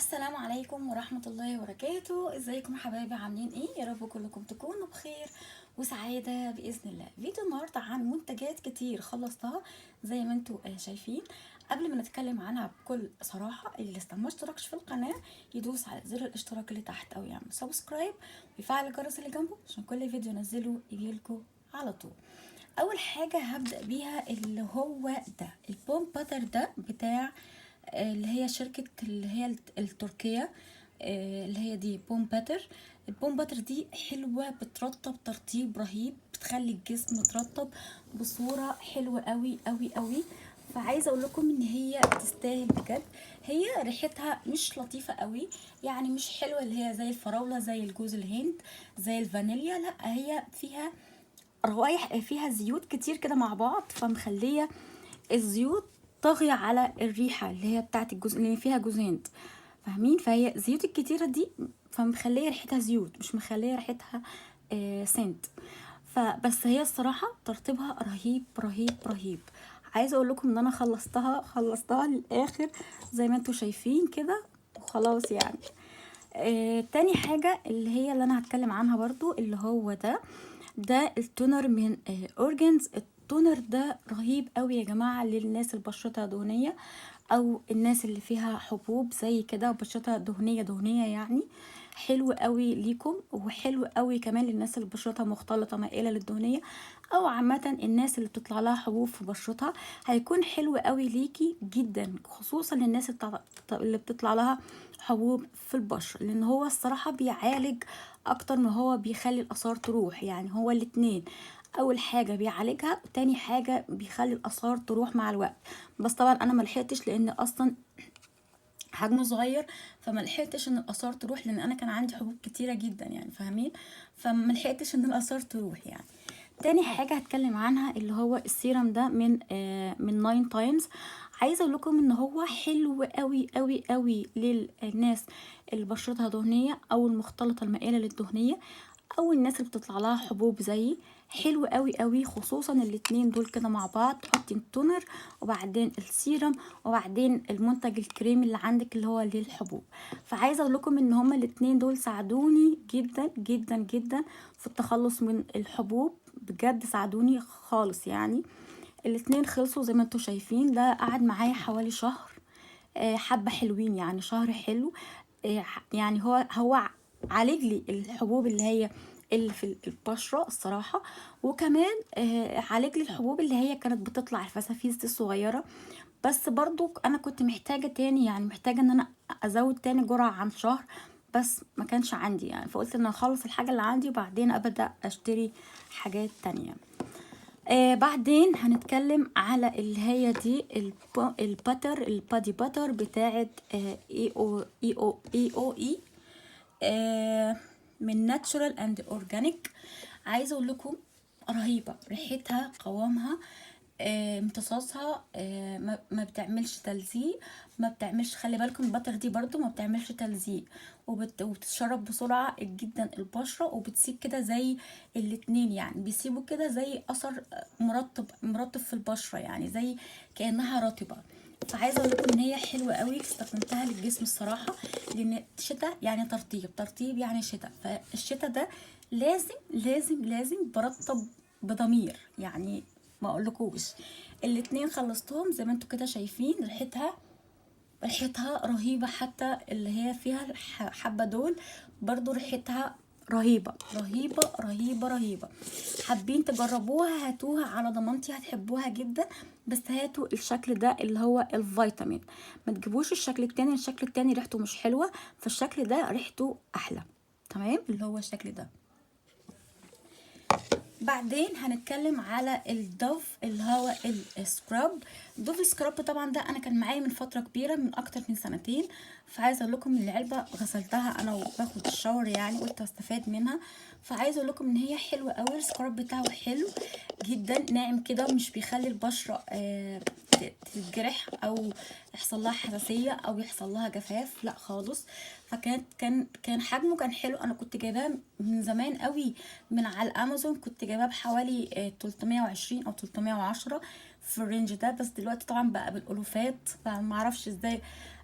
السلام عليكم ورحمة الله وبركاته. ازيكم يا حبايبي؟ عاملين ايه؟ يا رب كلكم تكونوا بخير وسعادة بإذن الله. فيديو النهاردة عن منتجات كتير خلصتها زي ما انتوا شايفين. قبل ما نتكلم عنها بكل صراحة، اللي لسه ما اشتركش في القناة يدوس على زر الاشتراك اللي تحت او يعمل سبسكرايب ويفعل الجرس اللي جنبه عشان كل فيديو انزله يجيلكوا على طول. اول حاجة هبدأ بيها اللي هو ده البوم باتر ده بتاع اللي هي شركة اللي هي التركية، اللي هي دي بوم باتر. البوم باتر دي حلوة، بترطب ترطيب رهيب، بتخلي الجسم مترطب بصورة حلوة قوي قوي قوي. فعايزة اقول لكم ان هي تستاهل بجد. هي ريحتها مش لطيفة قوي، يعني مش حلوة اللي هي زي الفراولة زي الجوز الهند زي الفانيليا، لا هي فيها روايح، فيها زيوت كتير كده مع بعض، فمخليه الزيوت طاغية على الريحة اللي هي بتاعت الجزء اللي فيها جوز هند، فاهمين؟ فهي الزيوت الكتيرة دي فمخليه ريحتها زيوت، مش مخليه ريحتها سنت. فبس هي الصراحة ترطيبها رهيب رهيب رهيب. عايزة اقول لكم ان انا خلصتها للاخر زي ما انتوا شايفين كده وخلاص يعني. تاني حاجة اللي هي اللي انا هتكلم عنها برضو اللي هو ده التونر من اورجنز. التونر ده رهيب قوي يا جماعة للناس اللي بشرتها دهنية او الناس اللي فيها حبوب زي كده وبشرتها دهنية يعني. حلو قوي ليكم، وحلو قوي كمان للناس اللي بشرتها مختلطة مائلة للدهنية او عامة الناس اللي بتطلع لها حبوب في بشرتها. هيكون حلو قوي ليكي جدا، خصوصا للناس اللي بتطلع لها حبوب في البشرة، لان هو الصراحة بيعالج اكتر ما هو بيخلي الاثار تروح. يعني هو الاتنين، اول حاجه بيعالجها، تاني حاجه بيخلي الاثار تروح مع الوقت. بس طبعا انا ملحقتش لان اصلا حجمه صغير، فملحقتش ان الاثار تروح لان انا كان عندي حبوب كتيره جدا يعني، فاهمين؟ فملحقتش ان الاثار تروح يعني. تاني حاجه هتكلم عنها اللي هو السيرم ده من 9 تايمز. عايزه اقول لكم ان هو حلو قوي قوي قوي للناس اللي بشرتها دهنيه او المختلطه المائله للدهنيه او الناس اللي بتطلع لها حبوب زيي. حلو قوي قوي، خصوصا الاتنين دول كده مع بعض. تحطي التونر وبعدين السيرم وبعدين المنتج الكريم اللي عندك اللي هو للحبوب. فعايزه اقول لكم ان هما الاتنين دول ساعدوني جدا جدا جدا في التخلص من الحبوب، بجد ساعدوني خالص يعني. الاتنين خلصوا زي ما انتوا شايفين، ده قعد معايا حوالي شهر. حبة حلوين يعني، شهر حلو. يعني هو عالج لي الحبوب اللي هي اللي في البشرة الصراحة. وكمان عالج لي الحبوب اللي هي كانت بتطلع الفسافيس دي الصغيرة. بس برضو انا كنت محتاجة تاني، يعني محتاجة ان انا ازود تاني جرعة عن شهر، بس ما كانش عندي يعني. فقلت ان اخلص الحاجة اللي عندي وبعدين ابدأ اشتري حاجات تانية. بعدين هنتكلم على اللي هي دي الباتر، البادي باتر بتاعت اي او اي من ناتشورال اند اورجانيك. عايزه اقول لكم رهيبه، ريحتها قوامها امتصاصها ما بتعملش تلزيق، ما بتعملش، خلي بالكم البتر دي برضو ما بتعملش تلزيق، وبتتشرب بسرعة جدا البشرة، وبتسيب كده زي الاتنين يعني، بيسيبوا كده زي اثر مرطب في البشرة، يعني زي كأنها رطبة. فعايزه اقول لكم ان هي حلوه قوي، استخدمتها للجسم الصراحه، لان الشتاء يعني ترطيب يعني شتاء، فالشتاء ده لازم لازم لازم برطب بضمير يعني، ما اقولكوش. الاتنين خلصتهم زي ما انتوا كده شايفين. ريحتها رهيبة، حتى اللي هي فيها حبة دول برضو ريحتها رهيبة رهيبة رهيبة رهيبة. حابين تجربوها هاتوها على ضمانتي، هتحبوها جدا. بس هاتوا الشكل ده اللي هو الفيتامين، ما تجيبوش الشكل التاني، الشكل التاني ريحته مش حلوة، فالشكل ده ريحته احلى. تمام، اللي هو الشكل ده. بعدين هنتكلم على الدوف اللي هو السكراب. دوف سكراب طبعا ده انا كان معايا من فتره كبيره، من اكتر من سنتين. فعايزه اقول لكم ان العلبه غسلتها انا وباخد الشاور يعني، قلت استفاد منها. فعايزه اقول لكم ان هي حلوه قوي، السكراب بتاعه حلو جدا، ناعم كده، مش بيخلي البشره تتجرح او يحصل لها حساسيه او يحصل لها جفاف، لا خالص. كان حجمه كان حلو. انا كنت جايباه من زمان قوي من على الامازون، كنت جايباه بحوالي 320 او 310 في الرينج ده. بس دلوقتي طبعا بقى بالالوفات، فمعرفش ازاي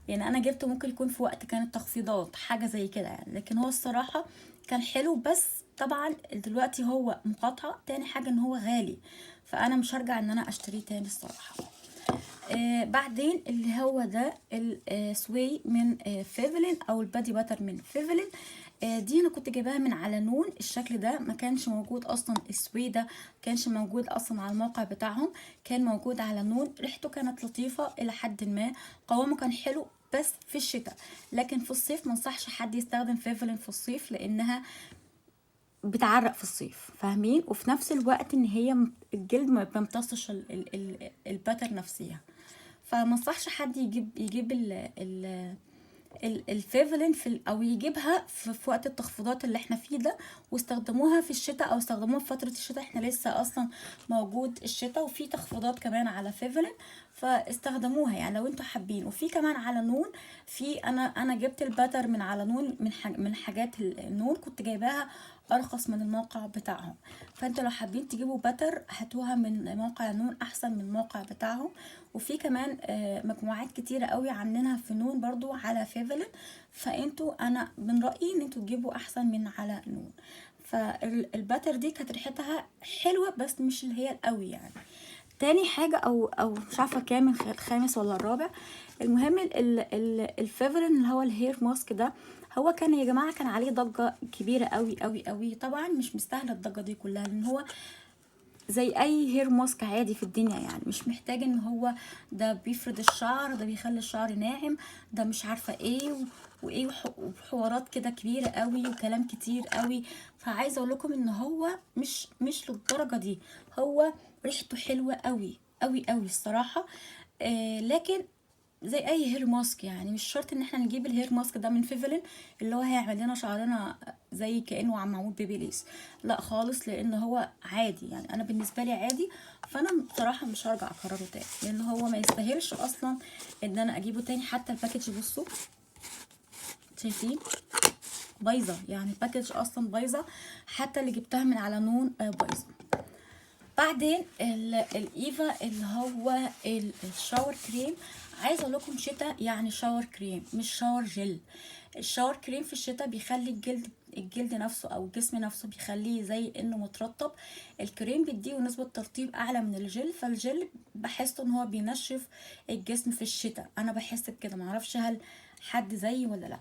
يعني انا جبته ممكن يكون في وقت كانت تخفيضات حاجه زي كده يعني، لكن هو الصراحه كان حلو. بس طبعا دلوقتي هو مقاطعه، تاني حاجه ان هو غالي، فانا مش هرجع ان انا اشتريه تاني الصراحه. بعدين اللي هو ده السواي من فيفلين، او البادي باتر من فيفلين. دي انا كنت جايباها من على نون. الشكل ده ما كانش موجود اصلا، السواي ده ما كانش موجود اصلا على الموقع بتاعهم، كان موجود على نون. ريحته كانت لطيفه الى حد ما، قوامه كان حلو بس في الشتاء. لكن في الصيف ما انصحش حد يستخدم فيفلين في الصيف، لانها بتعرق في الصيف، فاهمين؟ وفي نفس الوقت ان هي الجلد ما بيمتصش الباتر نفسها. فما انصحش حد يجيب الفيفلين او يجيبها في وقت التخفيضات اللي احنا فيه ده، واستخدموها في الشتاء، او استخدموها في فتره الشتاء. احنا لسه اصلا موجود الشتاء، وفي تخفيضات كمان على فيفلين، فاستخدموها يعني لو انتوا حابين. وفي كمان على نون، في انا جبت الباتر من على نون، من حاجات النون كنت جايباها ارخص من الموقع بتاعهم. فانتوا لو حابين تجيبوا باتر هاتوها من موقع نون احسن من الموقع بتاعهم. وفي كمان مجموعات كتيره قوي عاملينها في نون برضو على فيفلين، فانتوا انا من رايي ان انتوا تجيبوا احسن من على نون. فالباتر دي كانت ريحتها حلوه بس مش اللي هي القوي يعني. تاني حاجة او مش عارفة كام، الخامس ولا الرابع. المهم الفيفرين اللي هو الهير ماسك ده، هو كان يا جماعة كان عليه ضجة كبيرة قوي قوي قوي. طبعا مش مستاهلة الضجة دي كلها، لان هو زي اي هير ماسك عادي في الدنيا يعني. مش محتاج ان هو ده بيفرد الشعر، ده بيخلي الشعر ناعم، ده مش عارفة ايه وايه وحوارات كده كبيرة قوي وكلام كتير قوي. فعايزة اقول لكم ان هو مش للدرجة دي. هو ريحته حلوة قوي قوي قوي الصراحة. لكن زي اي هير ماسك يعني، مش شرط ان احنا نجيب الهير ماسك ده من فيفلين اللي هو هيعمل لنا شعرنا زي كانه عم معمول بيبيليس. لا خالص، لان هو عادي يعني، انا بالنسبه لي عادي. فانا بصراحه مش هرجع اكرره تاني، لان هو ما يستاهلش اصلا ان انا اجيبه تاني. حتى الباكج بصوا، شايفين؟ بايظه يعني، الباكج اصلا بايظه، حتى اللي جبتها من على نون بايظه. بعدين الايفا اللي هو الشاور كريم. عايزه اقول لكم شتاء يعني شاور كريم مش شاور جل. الشاور كريم في الشتاء بيخلي الجلد نفسه او الجسم نفسه بيخليه زي انه مترطب. الكريم بيديه نسبه ترطيب اعلى من الجل، فالجل بحس ان هو بينشف الجسم في الشتاء. انا بحس بكده، معرفش هل حد زيي ولا لا.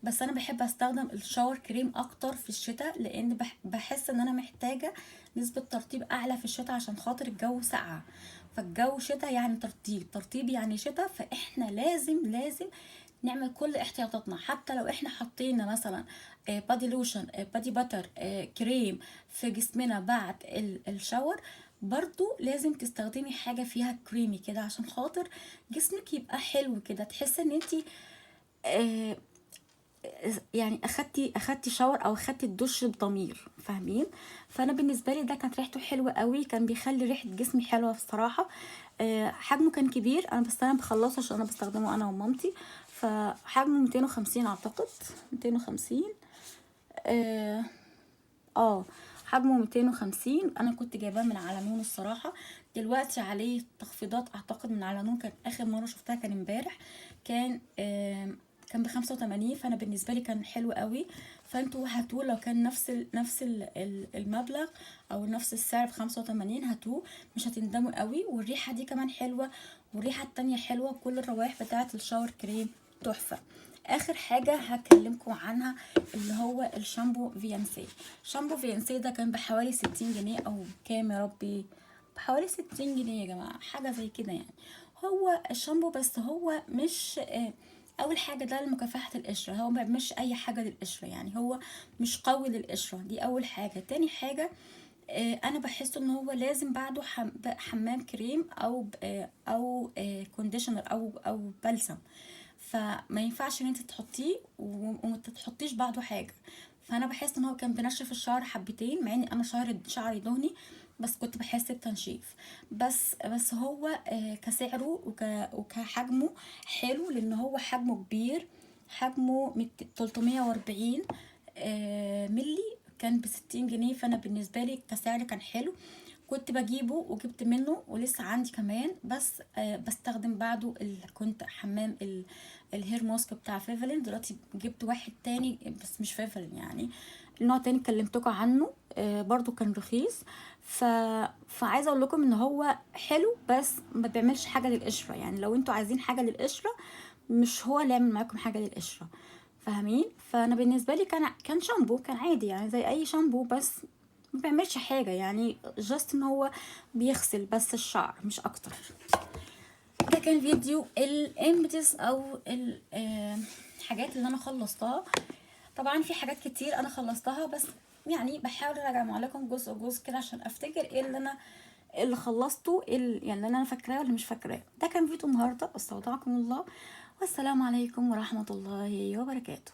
بس انا بحب استخدم الشاور كريم اكتر في الشتاء، لان بحس ان انا محتاجه نسبه ترطيب اعلى في الشتاء، عشان خاطر الجو ساقعه. فالجو شتاء يعني ترطيب يعني شتاء، فاحنا لازم نعمل كل احتياطاتنا. حتى لو احنا حطينا مثلا بادي لوشن، بادي باتر، كريم في جسمنا بعد الشاور، برضو لازم تستخدمي حاجة فيها كريمي كده، عشان خاطر جسمك يبقى حلو كده، تحس ان انتي آه، يعني اخدتي شاور او اخدتي الدش بضمير، فاهمين؟ فانا بالنسبه لي ده كانت ريحته حلوه قوي، كان بيخلي ريحه جسمي حلوه بصراحه. حجمه كان كبير، بس انا بخلصه عشان انا بستخدمه انا ومامتي. فحجمه 250 اعتقد، 250. اه آه، حجمه 250. انا كنت جايباه من على نون الصراحه. دلوقتي عليه تخفيضات اعتقد من على نون، كان اخر مره شفتها كان امبارح. كان كان ب85، فانا بالنسبه لي كان حلو قوي. فانتوا هاتوه لو كان نفس المبلغ او نفس السعر ب85، هاتوه مش هتندموا قوي. والريحه دي كمان حلوه، والريحه التانية حلوه، كل الروائح بتاعه الشاور كريم تحفه. اخر حاجه هكلمكم عنها اللي هو الشامبو فيانسي. شامبو فيانسي ده كان بحوالي 60 جنيه، او كام يا ربي، بحوالي 60 جنيه يا جماعه، حاجه زي كده يعني. هو الشامبو بس هو مش اول حاجه ده لمكافحه القشره، هو ما بيعملش اي حاجه للقشره يعني، هو مش قوي للقشره. دي اول حاجه. تاني حاجه انا بحس ان هو لازم بعده حمام كريم او كونديشنر او بلسم. فما ينفعش ان انت تحطيه وما تحطيش بعده حاجه. فانا بحس ان هو كان بينشف الشعر حبتين، مع اني انا شعري دهني، بس كنت بحس بتنشيف. بس هو كسعره وكحجمه حلو، لان هو حجمه كبير، حجمه 340 ملي، كان ب60 جنيه. فانا بالنسبه لي كسعر كان حلو، كنت بجيبه وجبت منه ولسه عندي كمان. بس بستخدم بعده كنت حمام الهير ماسك بتاع فيفلين. دلوقتي جبت واحد تاني بس مش فيفلين يعني، نوع تاني كلمتكم عنه، برضو كان رخيص. ف... فعايزه اقول لكم ان هو حلو بس ما بيعملش حاجه للقشره. يعني لو انتوا عايزين حاجه للقشره مش هو اللي يعمل معاكم حاجه للقشره، فاهمين؟ فانا بالنسبه لي كان شامبو، كان عادي يعني زي اي شامبو، بس ما بيعملش حاجه يعني، جاست ان هو بيغسل بس الشعر مش اكتر. ده كان فيديو الامبتس او الحاجات اللي انا خلصتها. طبعا في حاجات كتير انا خلصتها، بس يعني بحاول اراجع معاكم جزء جزء كده عشان افتكر ايه اللي خلصته، يعني اللي انا فاكراه ولا مش فاكراه. ده كان فيديو النهارده، استودعكم الله والسلام عليكم ورحمه الله وبركاته.